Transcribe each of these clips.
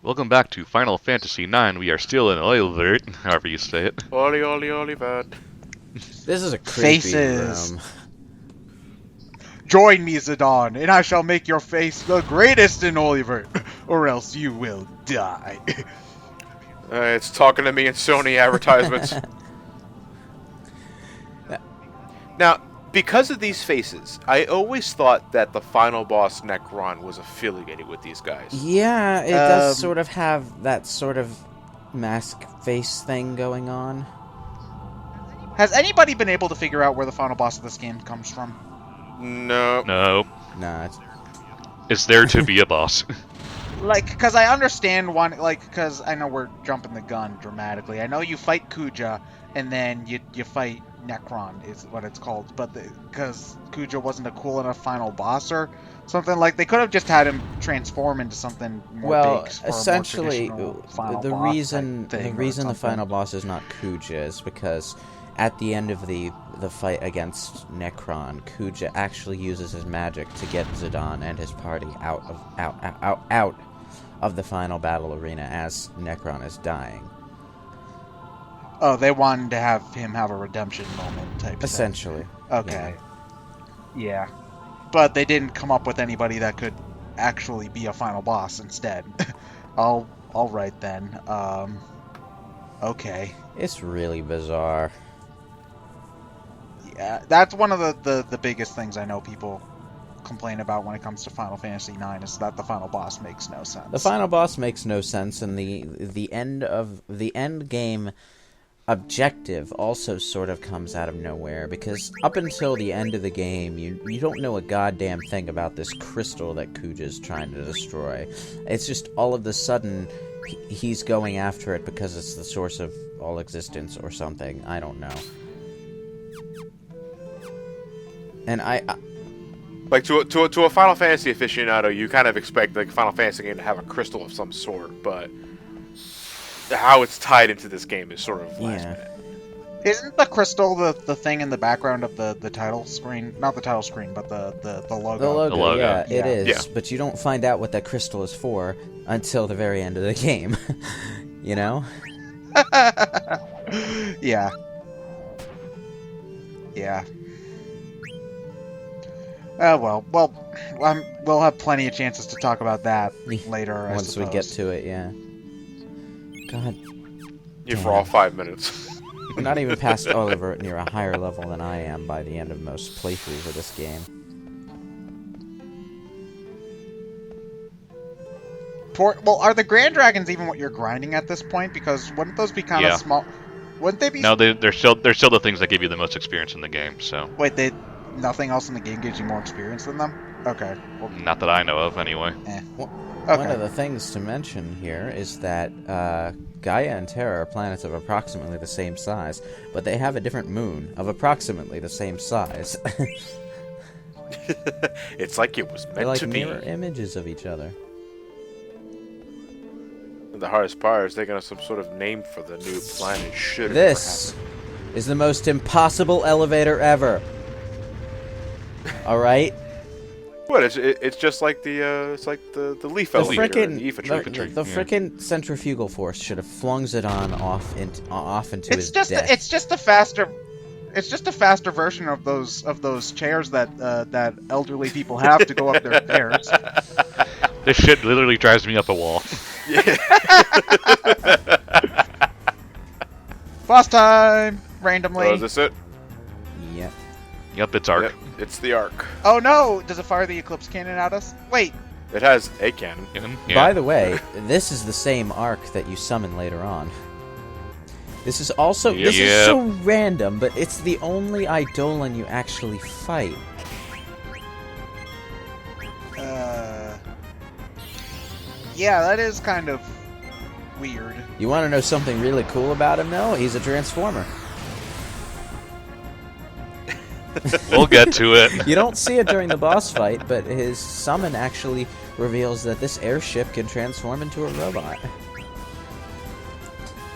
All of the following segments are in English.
Welcome back to Final Fantasy IX. We are still in Oilvert, however you say it. Oli, oli, Oliver. This is a creepy Faces. room. Join me, Zidane, and I shall make your face the greatest in Oliver, or else you will die. It's talking to me in Sony advertisements. Now, because of these faces, I always thought that the final boss Necron was affiliated with these guys. Yeah, it does sort of have that sort of mask face thing going on. Has anybody been able to figure out where the final boss of this game comes from? No. No, Nah, it's there to be a boss. Like, because I understand one, like, because I know we're jumping the gun dramatically. I know you fight Kuja, and then you fight Necron, is what it's called. But because Kuja wasn't a cool enough final boss or something, like, they could have just had him transform into something more big. For essentially, a more final the boss reason type thing the reason or the something. final boss is not Kuja is because at the end of the fight against Necron, Kuja actually uses his magic to get Zidane and his party out of the final battle arena as Necron is dying. Oh, they wanted to have him have a redemption moment type Essentially. thing. Okay. Yeah. But they didn't come up with anybody that could actually be a final boss instead. All right then. Okay. It's really bizarre. Yeah, that's one of the biggest things I know people complain about when it comes to Final Fantasy IX is that the final boss makes no sense. The final boss makes no sense, and the end game objective also sort of comes out of nowhere, because up until the end of the game, you don't know a goddamn thing about this crystal that Kuja's trying to destroy. It's just all of a sudden he's going after it because it's the source of all existence or something. I don't know. And Like, to a Final Fantasy aficionado, you kind of expect the Final Fantasy game to have a crystal of some sort, but how it's tied into this game is sort of last minute. Isn't the crystal the thing in the background of the title screen? Not the title screen, but the logo. The logo, yeah, it is. Yeah. But you don't find out what that crystal is for until the very end of the game. You know? Yeah. Yeah. Well, we'll have plenty of chances to talk about that later. I Once we get suppose. to it, yeah. God, Yeah, for all 5 minutes. we're not even past Oliver near a higher level than I am by the end of most playthroughs of this game. Well, are the Grand Dragons even what you're grinding at this point? Because wouldn't those be kind of Yeah. small? Wouldn't they be? No, they're still the things that give you the most experience in the game. So Wait, nothing else in the game gives you more experience than them? Okay. Well, not that I know of, anyway. One okay. of the things to mention here is that Gaia and Terra are planets of approximately the same size, but they have a different moon of approximately the same size. It's like it was They're meant like to be. mirror images of each other. The hardest part is thinking of some sort of name for the new planet. Should This is the most impossible elevator ever. Alright? What? It's just like the leaf The elevator. frickin' The Aoife tree. the yeah. frickin' centrifugal force should have flung Zidane off into his death. It's just a faster version of those chairs that elderly people have to go up their stairs. This shit literally drives me up a wall. Boss time randomly. Oh, is this it? Yep. Yep, it's arc. Yep, it's the Ark. Oh no! Does it fire the Eclipse cannon at us? Wait. It has a cannon. Yeah. By the way, this is the same arc that you summon later on. This is also this is Yep. so random, but it's the only Eidolon you actually fight. Yeah, that is kind of weird. You want to know something really cool about him, though? He's a transformer. We'll get to it. You don't see it during the boss fight, but his summon actually reveals that this airship can transform into a robot.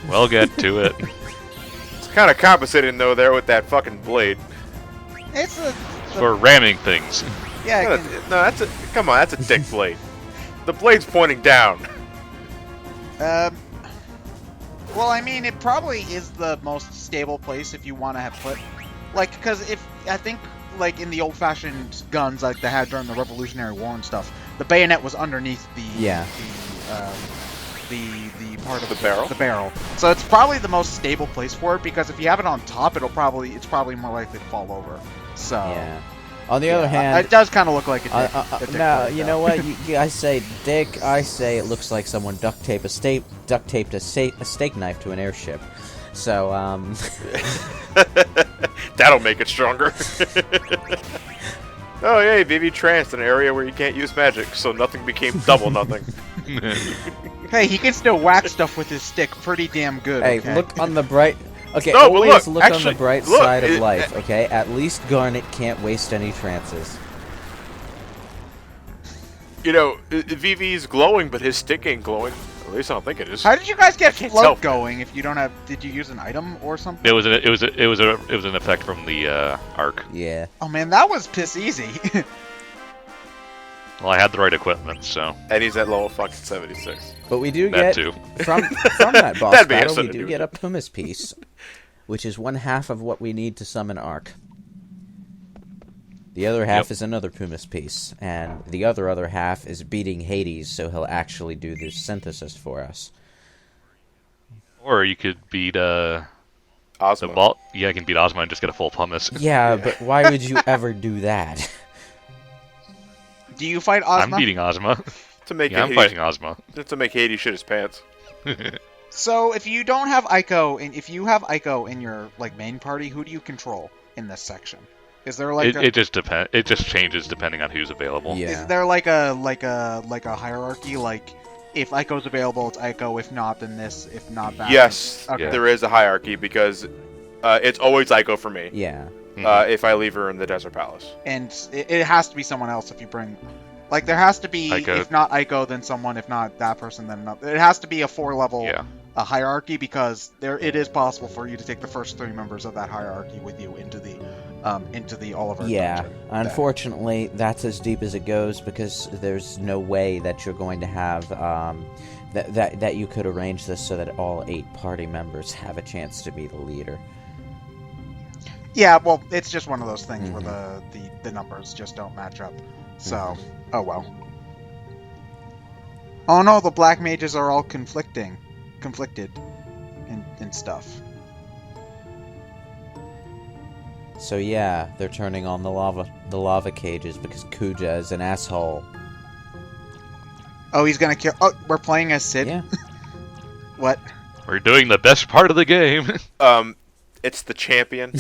We'll get to it. It's kind of compensating though there with that fucking blade. It's For ramming things. yeah. No, that's a dick blade. The blade's pointing down. Well, I mean, it probably is the most stable place if you want to have put, like, because if I think like in the old-fashioned guns like they had during the Revolutionary War and stuff, the bayonet was underneath the the part of The barrel? The barrel. So it's probably the most stable place for it because if you have it on top, it's probably more likely to fall over. So Yeah. On the other hand, it does kind of look like a dick. a dick no, plate, you though. know what? I say dick. I say it looks like someone duct taped a steak knife to an airship. So That'll make it stronger. Oh, yay, BB Trance, an area where you can't use magic, so nothing became double nothing. Hey, he can still whack stuff with his stick pretty damn good. hey, okay? look on the bright. Okay, No, but always look, look on actually, the bright look, side of life. Okay, at least Garnet can't waste any trances. You know, VV's glowing, but his stick ain't glowing. At least I don't think it is. How did you guys get can't float tell. going if you don't have? Did you use an item or something? It was an effect from the arc. Yeah. Oh man, that was piss easy. Well, I had the right equipment, so And he's at level fucking 76. But we do that get too. from that boss That'd be battle, we something to do do get a with pumice piece, which is one half of what we need to summon Arc. The other half Yep. is another pumice piece, and the other half is beating Hades, so he'll actually do the synthesis for us. Or you could beat the Ozma. ball. Yeah, I can beat Ozma and just get a full pumice. Yeah, but why would you ever do that? Do you fight I'm Ozma? beating Ozma. To make Yeah, I'm Hades, fighting Ozma. to make Hades shit his pants. So if you don't have Ico, and if you have Ico in your like main party, who do you control in this section? Is there like It just depends. It just changes depending on who's available. Yeah. is there like a hierarchy? Like if Ico's available, it's Ico. If not, then this. If not that. Yes, Okay. there is a hierarchy because it's always Ico for me. Yeah. If I leave her in the Desert Palace. And it has to be someone else if you bring. Like there has to be, Ico. if not Ico, then someone. If not that person, then another. It has to be a 4-level Yeah. hierarchy because it is possible for you to take the first 3 members of that hierarchy with you into the Oliver. Yeah, dungeon. unfortunately, that's as deep as it goes because there's no way that you're going to have that you could arrange this so that all 8 party members have a chance to be the leader. Yeah, well, it's just one of those things Mhm. where the numbers just don't match up. So, oh well. Oh no, the black mages are all conflicted, and stuff. So yeah, they're turning on the lava cages because Kuja is an asshole. Oh, he's gonna kill. Oh, we're playing as Sid. Yeah. What? We're doing the best part of the game. It's the champion.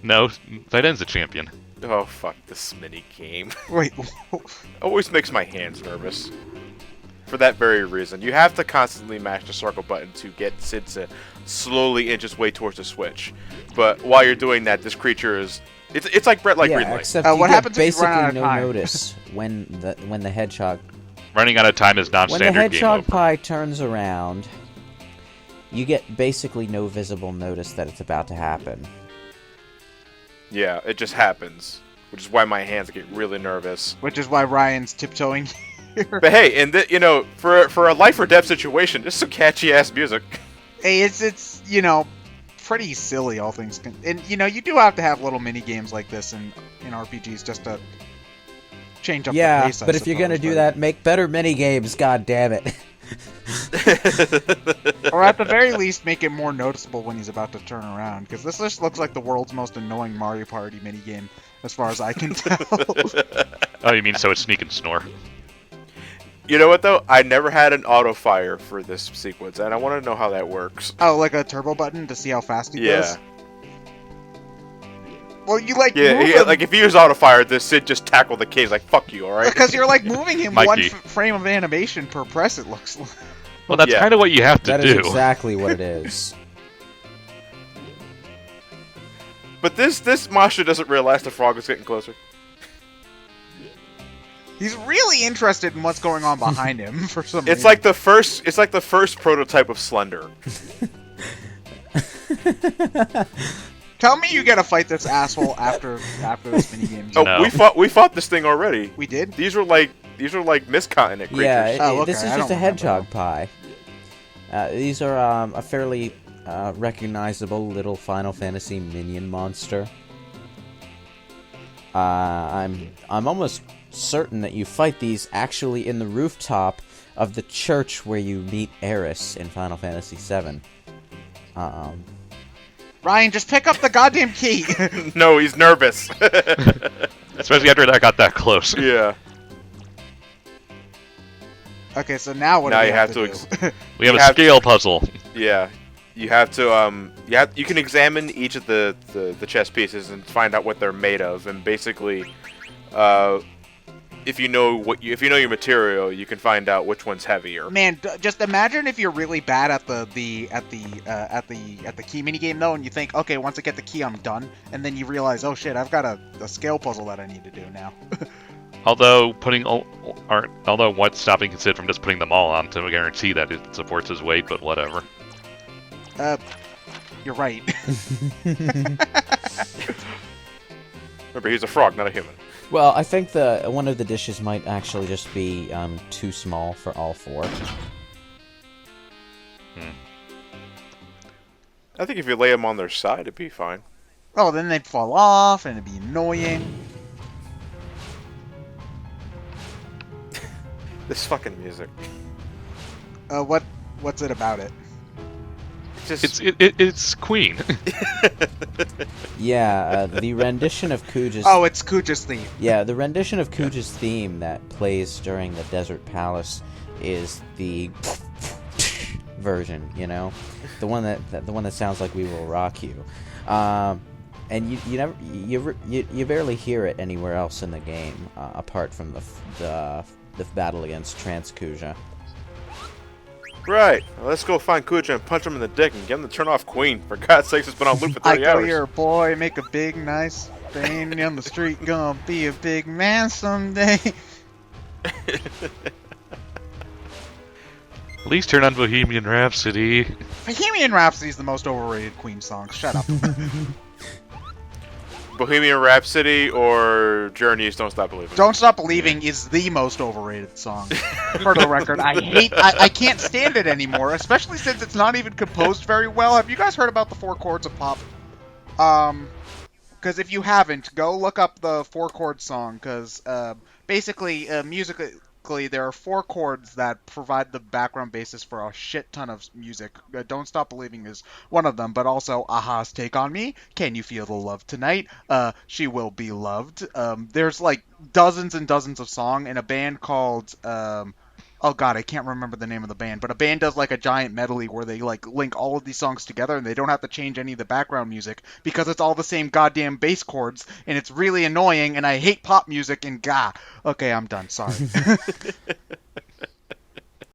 No, Zaiden's the champion. Oh fuck this mini game. Wait. Always makes my hands nervous. For that very reason, you have to constantly mash the circle button to get Sid to slowly inch his way towards the switch. But while you're doing that, this creature is it's like Brett like yeah, Green Light. except what you get happens if you basically run out of no time? notice when the hedgehog Running out of time is when the non-standard game hedgehog over. pie turns around. You get basically no visible notice that it's about to happen. Yeah, it just happens, which is why my hands get really nervous. Which is why Ryan's tiptoeing here. But hey, and for a life or death situation, this is some catchy ass music. Hey, it's pretty silly, all things and you do have to have little mini games like this in RPGs just to change up the Yeah, pace. I but if you're gonna suppose, do but- that, make better mini games. God damn it. or at the very least, make it more noticeable when he's about to turn around. Because this just looks like the world's most annoying Mario Party mini game, as far as I can tell. Oh, you mean so it's sneak and snore? You know what though? I never had an auto fire for this sequence, and I want to know how that works. Oh, like a turbo button to see how fast he Yeah. goes. Well, you move Yeah, him, like if you use auto fire, this Sid just tackled the cage like fuck you, all right? because you're like moving him Might one be. frame of animation per press. It looks like. Well, that's Yeah. kind of what you have to That is do. exactly what it is. But this monster doesn't realize the frog is getting closer. He's really interested in what's going on behind him for some reason. It's like the first prototype of Slender. Tell me you gotta fight this asshole after this minigame. Oh, No. we fought this thing already. We did? These were like These are like miscontinent creatures. Yeah, Oh, okay, this is I just don't a hedgehog pie. These are a fairly recognizable little Final Fantasy minion monster. I'm almost certain that you fight these actually in the rooftop of the church where you meet Eris in Final Fantasy VII. Ryan, just pick up the goddamn key. No, he's nervous. Especially after I got that close. Yeah. Okay, so now what Now do we you have have to do? We have You a have- scale puzzle. Yeah. You have to you can examine each of the chess pieces and find out what they're made of, and basically if you know your material, you can find out which one's heavier. Man, just imagine if you're really bad at the key mini game though, and you think, okay, once I get the key, I'm done, and then you realize, oh shit, I've got a scale puzzle that I need to do now. Although what's stopping Sid from just putting them all on to guarantee that it supports his weight, but whatever. You're right. Remember, he's a frog, not a human. Well, I think one of the dishes might actually just be too small for all four. I think if you lay them on their side, it'd be fine. Oh, then they'd fall off, and it'd be annoying. This fucking music. What's it about it? It's Queen. Yeah, the rendition of Kuja's... Oh, it's Kuja's theme. Yeah, the rendition of Kuja's theme that plays during the Desert Palace is the version, you know, the one that sounds like "We Will Rock You," and you barely hear it anywhere else in the game apart from the battle against Trans Kuja. Right. Well, let's go find Kuja and punch him in the dick and get him to turn off Queen. For God's sakes, it's been on loop for 30 I go hours. here, boy, make a big, nice thing on the street, gonna be a big man someday. At least turn on Bohemian Rhapsody. Bohemian Rhapsody is the most overrated Queen song. Shut up. Bohemian Rhapsody or Journey's Don't Stop Believing. Don't Stop Believing is the most overrated song. For the record, I can't stand it anymore, especially since it's not even composed very well. Have you guys heard about the 4 chords of pop? Because if you haven't, go look up the 4 chord song, because basically, musically, there are 4 chords that provide the background basis for a shit ton of music. Don't Stop Believing is one of them, but also Aha's Take on Me, Can You Feel the Love Tonight, She Will Be Loved. There's like dozens and dozens of songs, and a band called oh god, I can't remember the name of the band, but a band does like a giant medley where they like link all of these songs together and they don't have to change any of the background music because it's all the same goddamn bass chords, and it's really annoying, and I hate pop music, and okay, I'm done, sorry.